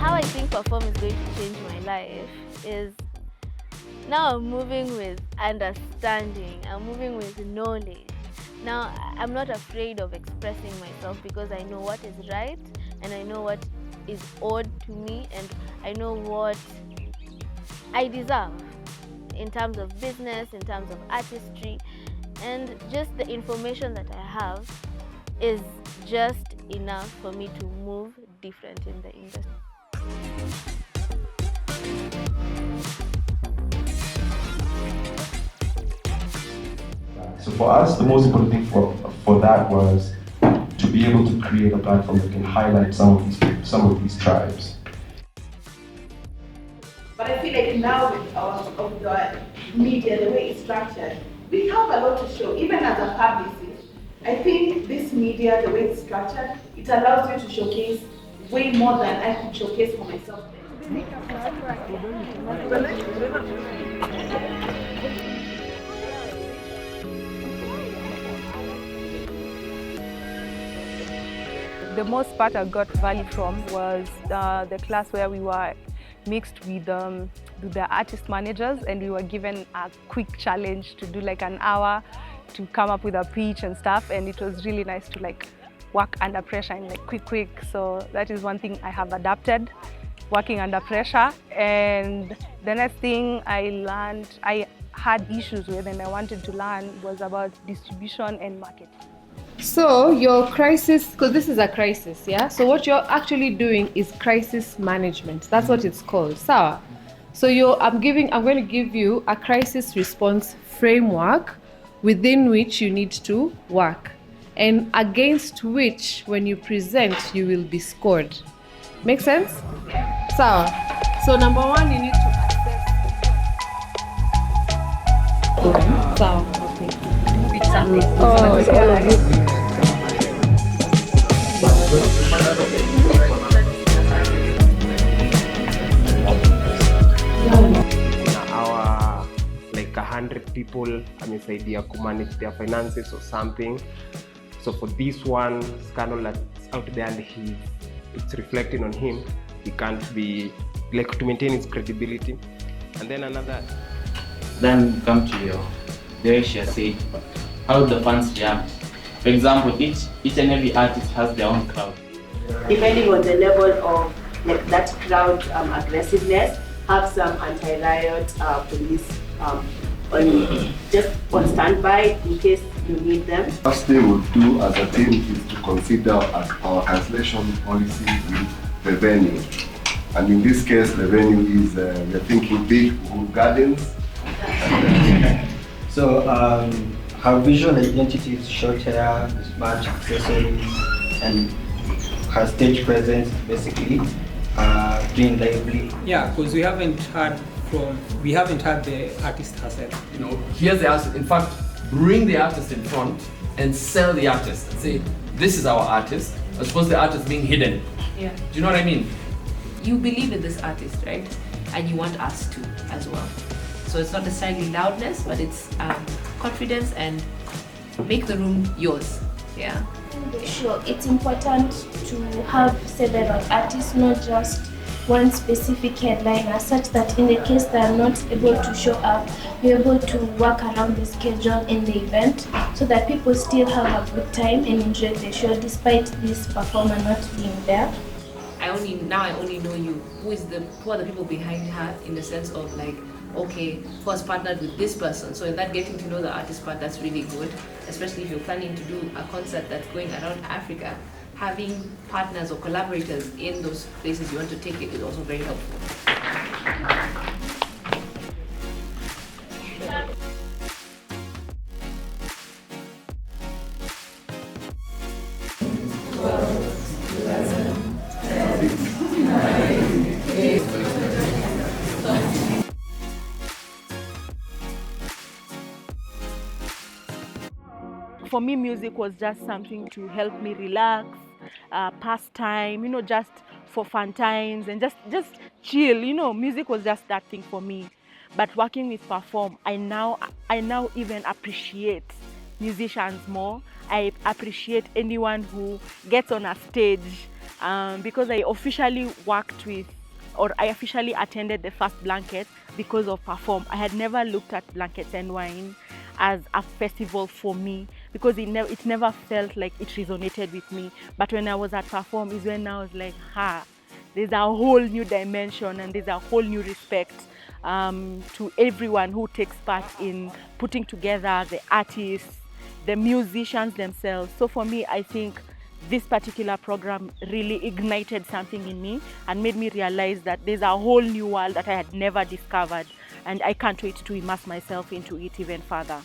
How I think perFORM is going to change my life is now I'm moving with understanding, I'm moving with knowledge. Now I'm not afraid of expressing myself because I know what is right and I know what is owed to me and I know what I deserve in terms of business, in terms of artistry, and just the information that I have is just enough for me to move different in the industry. So for us, the most important thing for that was to be able to create a platform that can highlight some of these tribes. But I feel like now with the media, the way it's structured, we have a lot to show. Even as a publicist, I think this media, the way it's structured, it allows you to showcase way more than I could showcase for myself. The most part I got value from was the class where we were mixed with the artist managers, and we were given a quick challenge to do like an hour to come up with a pitch and stuff, and it was really nice to like work under pressure and like quick. So that is one thing I have adapted, working under pressure. And the next thing I learned, I had issues with and I wanted to learn was about distribution and marketing. So your crisis, because this is a crisis, yeah? So what you're actually doing is crisis management. That's what it's called, sawa? So I'm going to give you a crisis response framework within which you need to work and against which, when you present, you will be scored. Make sense? Sawa? So number one, you need to assess. Sawa. Oh, yeah. Our like 100 people amesaidia to manage their finances or something. So for this one, scandal that's out there and it's reflecting on him. He can't be like to maintain his credibility. And then another. Then come to the issue, say how the fans react. For example, each and every artist has their own crowd. Depending on the level of like that crowd aggressiveness, have some anti-riot police on standby in case you need them. What they would do as a team is to consider our cancellation policy with the venue. And in this case, the venue is, we're thinking big gardens. So her visual identity is short hair, smart accessories, and her stage presence basically being lively. Yeah, because we haven't heard the artist herself. You know, here's the artist. In fact, bring the artist in front and sell the artist and say, this is our artist, as opposed to the artist being hidden. Yeah. Do you know what I mean? You believe in this artist, right? And you want us to as well. So it's not necessarily loudness, but it's confidence and make the room yours. Yeah. Sure, it's important to have several artists, not just one specific headliner, such that in the case they are not able to show up, we're able to work around the schedule in the event so that people still have a good time and enjoy the show despite this performer not being there. I only know you. Who are the people behind her in the sense of like, okay, who has partnered with this person? So in that getting to know the artist part, that's really good, especially if you're planning to do a concert that's going around Africa. Having partners or collaborators in those places you want to take it is also very helpful. For me, music was just something to help me relax, pass time, just for fun times and just chill. Music was just that thing for me. But working with perFORM, I now even appreciate musicians more. I appreciate anyone who gets on a stage because I officially worked with, or I officially attended the first Blanket because of perFORM. I had never looked at Blankets and Wine as a festival for me because it never felt like it resonated with me. But when I was at perFORM is when I was like, there's a whole new dimension and there's a whole new respect to everyone who takes part in putting together the artists, the musicians themselves. So for me, I think this particular program really ignited something in me and made me realize that there's a whole new world that I had never discovered, and I can't wait to immerse myself into it even further.